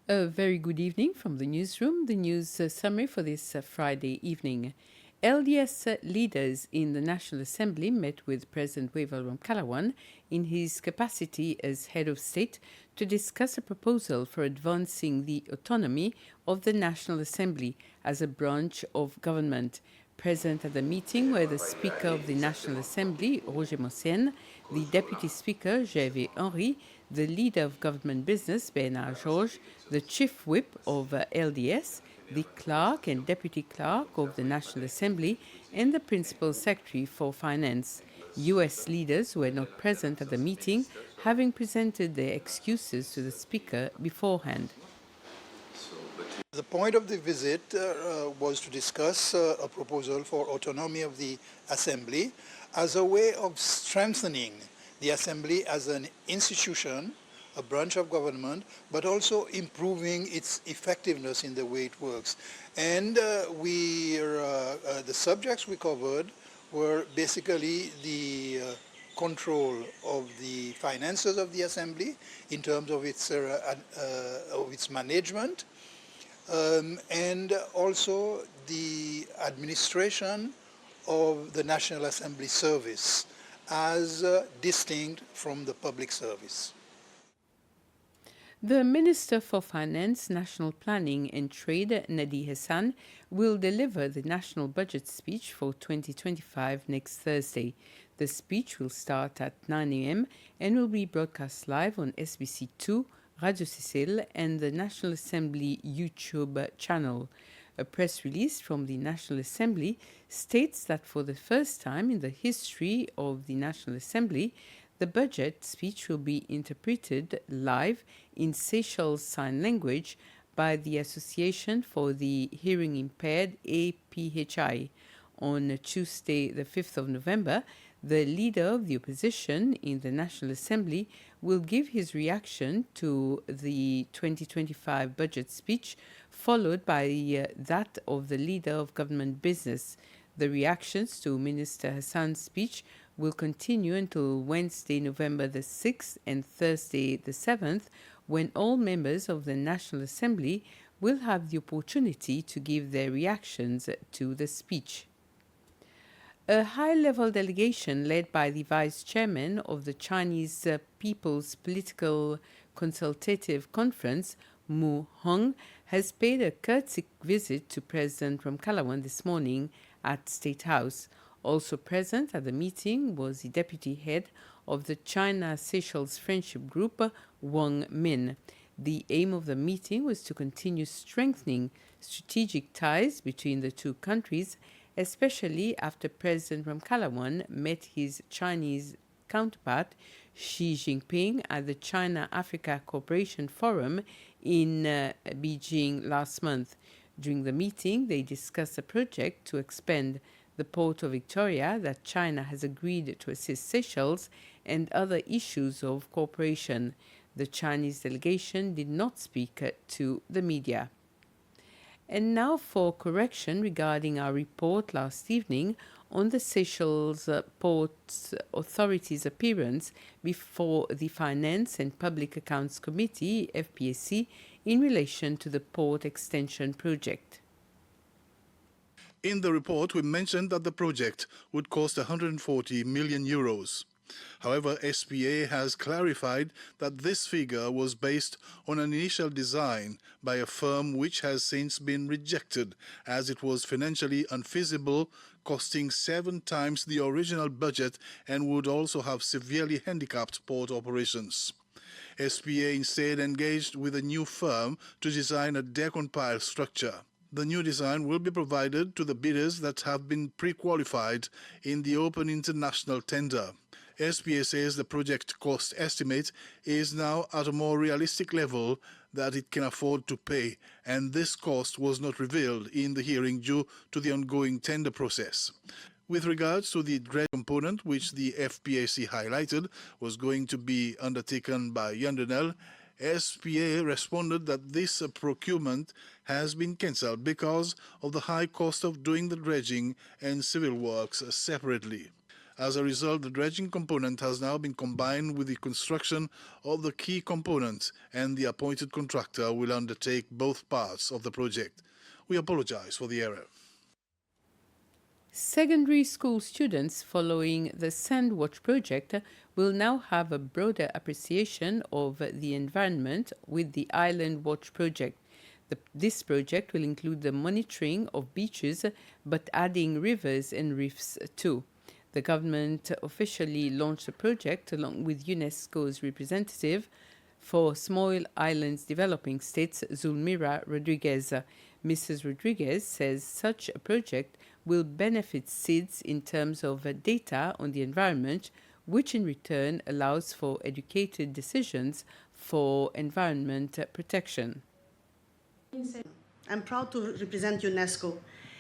A very good evening from the newsroom. The news summary for this Friday evening. LDS leaders in the National Assembly met with President Wavell Ramkalawan in his capacity as head of state to discuss a proposal for advancing the autonomy of the National Assembly as a branch of government. Present at the meeting were the Speaker of the National Assembly, Roger Mossienne, the Deputy Speaker, Gervais Henry, the Leader of Government Business, Bernard Georges, the Chief Whip of LDS, the Clerk and Deputy Clerk of the National Assembly, and the Principal Secretary for Finance. U.S. leaders were not present at the meeting, having presented their excuses to the Speaker beforehand. The point of the visit was to discuss a proposal for autonomy of the Assembly as a way of strengthening the Assembly as an institution, a branch of government, but also improving its effectiveness in the way it works. And the subjects we covered were basically the control of the finances of the Assembly in terms of its management, and also the administration of the National Assembly service as distinct from the public service. The Minister for Finance, National Planning and Trade, Nadi Hassan, will deliver the national budget speech for 2025 next Thursday. The speech will start at 9 a.m. and will be broadcast live on SBC2, Radio Sicile, and the National Assembly YouTube channel. A press release from the National Assembly states that for the first time in the history of the National Assembly, the budget speech will be interpreted live in Seychelles Sign Language by the Association for the Hearing Impaired, APHI. On Tuesday, the 5th of November, the leader of the opposition in the National Assembly will give his reaction to the 2025 budget speech, followed by that of the leader of government business. The reactions to Minister Hassan's speech will continue until Wednesday, November the 6th and Thursday the 7th, when all members of the National Assembly will have the opportunity to give their reactions to the speech. A high-level delegation led by the Vice Chairman of the Chinese People's Political Consultative Conference, Mu Hong, has paid a courtesy visit to President Ramkalawan this morning at State House. Also present at the meeting was the deputy head of the China-Seychelles Friendship Group, Wang Min. The aim of the meeting was to continue strengthening strategic ties between the two countries, especially after President Ramkalawan met his Chinese counterpart Xi Jinping at the China-Africa Cooperation Forum in Beijing last month. During the meeting, they discussed a project to expand the port of Victoria that China has agreed to assist Seychelles and other issues of cooperation. The Chinese delegation did not speak to the media. And now for correction regarding our report last evening on the Seychelles Port Authority's appearance before the Finance and Public Accounts Committee, FPAC, in relation to the port extension project. In the report, we mentioned that the project would cost 140 million euros. However, SPA has clarified that this figure was based on an initial design by a firm which has since been rejected as it was financially unfeasible, costing 7 times the original budget and would also have severely handicapped port operations. SPA instead engaged with a new firm to design a deck-on-pile structure. The new design will be provided to the bidders that have been pre-qualified in the open international tender. SPA says the project cost estimate is now at a more realistic level that it can afford to pay, and this cost was not revealed in the hearing due to the ongoing tender process. With regards to the dredge component, which the FPAC highlighted was going to be undertaken by Yandernel, SPA responded that this procurement has been cancelled because of the high cost of doing the dredging and civil works separately. As a result, the dredging component has now been combined with the construction of the key component, and the appointed contractor will undertake both parts of the project. We apologize for the error. Secondary school students following the Sandwatch project will now have a broader appreciation of the environment with the Island Watch project. This project will include the monitoring of beaches, but adding rivers and reefs too. The government officially launched the project along with UNESCO's representative for Small Islands Developing States, Zulmira Rodriguez. Mrs. Rodriguez says such a project will benefit SIDS in terms of data on the environment, which in return allows for educated decisions for environment protection. I'm proud to represent UNESCO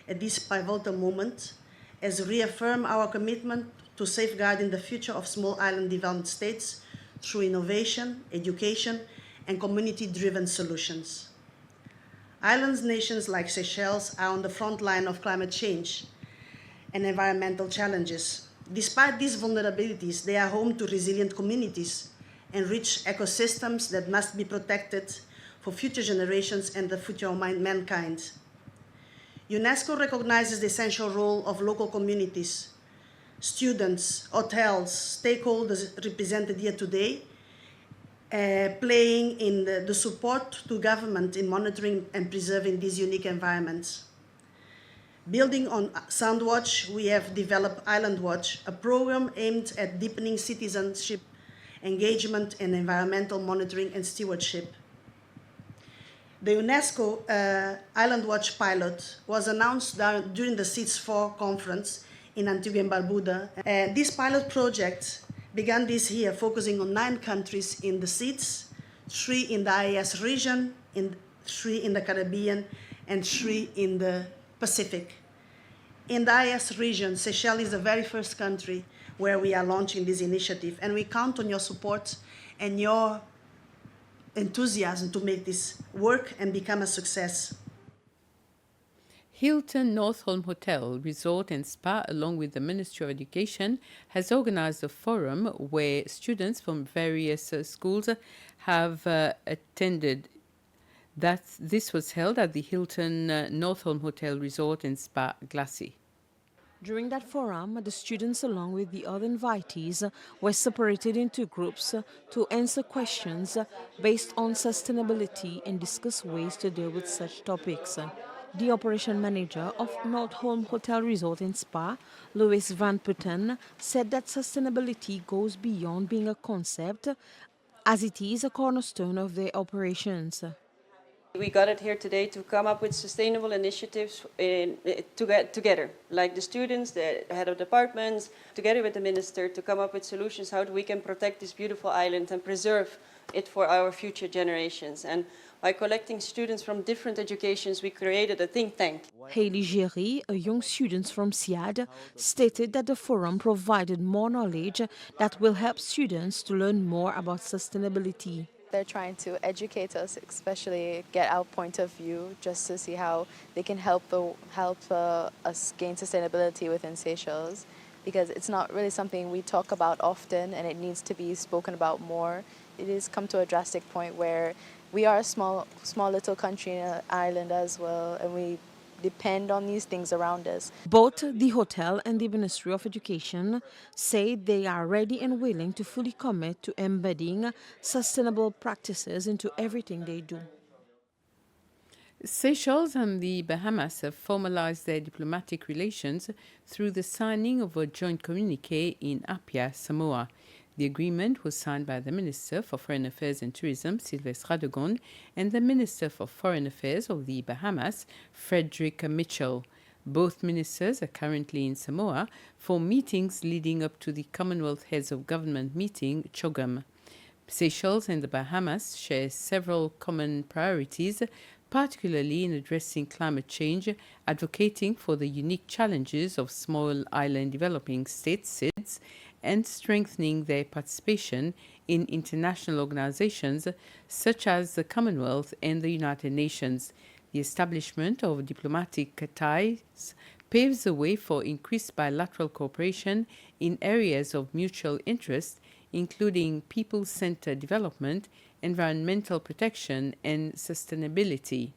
at this pivotal moment as we reaffirm our commitment to safeguarding the future of small island developed states through innovation, education, and community-driven solutions. Island nations like Seychelles are on the front line of climate change and environmental challenges. Despite these vulnerabilities, they are home to resilient communities and rich ecosystems that must be protected for future generations and the future of mankind. UNESCO recognizes the essential role of local communities, students, hotels, stakeholders represented here today, playing in the support to government in monitoring and preserving these unique environments. Building on Soundwatch, we have developed Island Watch, a program aimed at deepening citizenship, engagement, and environmental monitoring and stewardship. The UNESCO Island Watch pilot was announced during the SIDS4 conference in Antigua and Barbuda. This pilot project began this year focusing on 9 countries in the SIDS, 3 in the IAS region, 3 in the Caribbean, and 3 in the Pacific. In the IAS region, Seychelles is the very first country where we are launching this initiative, and we count on your support and your enthusiasm to make this work and become a success. Hilton Northolm Hotel, Resort and Spa, along with the Ministry of Education, has organized a forum where students from various schools have attended. This was held at the Hilton Northolm Hotel, Resort and Spa, Glacis. During that forum, the students, along with the other invitees, were separated into groups to answer questions based on sustainability and discuss ways to deal with such topics. The operation manager of Northolm Hotel Resort and Spa, Louis Van Putten, said that sustainability goes beyond being a concept, as it is a cornerstone of their operations. We got it here today to come up with sustainable initiatives together, like the students, the head of departments, together with the minister, to come up with solutions how we can protect this beautiful island and preserve it for our future generations. And by collecting students from different educations, we created a think tank. Hailey Géry, a young student from SIAD, stated that the forum provided more knowledge that will help students to learn more about sustainability. They're trying to educate us, especially get our point of view, just to see how they can help us gain sustainability within Seychelles, because it's not really something we talk about often, and it needs to be spoken about more. It has come to a drastic point where we are a small little country in an island as well, and we depend on these things around us. Both the hotel and the Ministry of Education say they are ready and willing to fully commit to embedding sustainable practices into everything they do. Seychelles and the Bahamas have formalized their diplomatic relations through the signing of a joint communique in Apia, Samoa. The agreement was signed by the Minister for Foreign Affairs and Tourism, Sylvestre Radegonde, and the Minister for Foreign Affairs of the Bahamas, Frederick Mitchell. Both ministers are currently in Samoa for meetings leading up to the Commonwealth Heads of Government meeting, CHOGM. Seychelles and the Bahamas share several common priorities, particularly in addressing climate change, advocating for the unique challenges of small island developing states, SIDS, and strengthening their participation in international organizations such as the Commonwealth and the United Nations. The establishment of diplomatic ties paves the way for increased bilateral cooperation in areas of mutual interest, including people-centered development, environmental protection, and sustainability.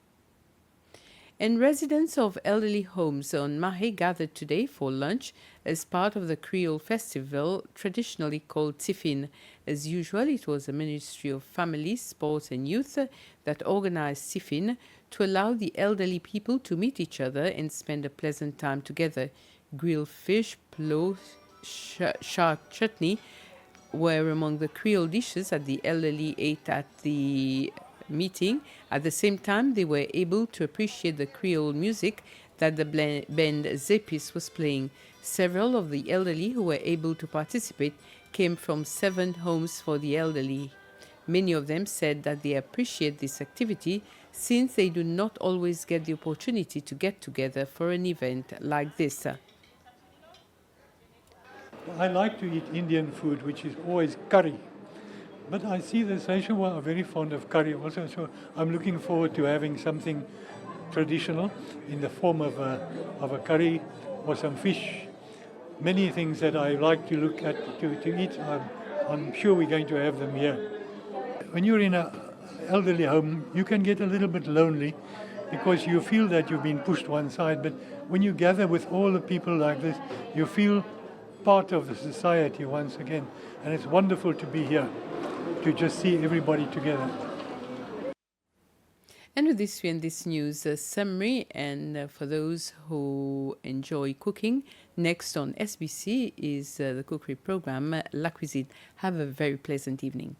And residents of elderly homes on Mahe gathered today for lunch as part of the Creole Festival, traditionally called Tiffin. As usual, it was the Ministry of Family, Sports and Youth that organized Tiffin to allow the elderly people to meet each other and spend a pleasant time together. Grilled fish, plo, shark chutney were among the Creole dishes that the elderly ate at the meeting. At the same time, they were able to appreciate the Creole music that the band Zepis was playing. Several of the elderly who were able to participate came from 7 homes for the elderly. Many of them said that they appreciate this activity since they do not always get the opportunity to get together for an event like this. I like to eat Indian food, which is always curry. But I see the Seychelles are very fond of curry also, so I'm looking forward to having something traditional in the form of a curry or some fish. Many things that I like to look at, to eat, I'm sure we're going to have them here. When you're in an elderly home, you can get a little bit lonely because you feel that you've been pushed one side, but when you gather with all the people like this, you feel part of the society once again, and it's wonderful to be here, to just see everybody together. And with this, we end this news summary. And for those who enjoy cooking, next on SBC is the cookery program, La Cuisine. Have a very pleasant evening.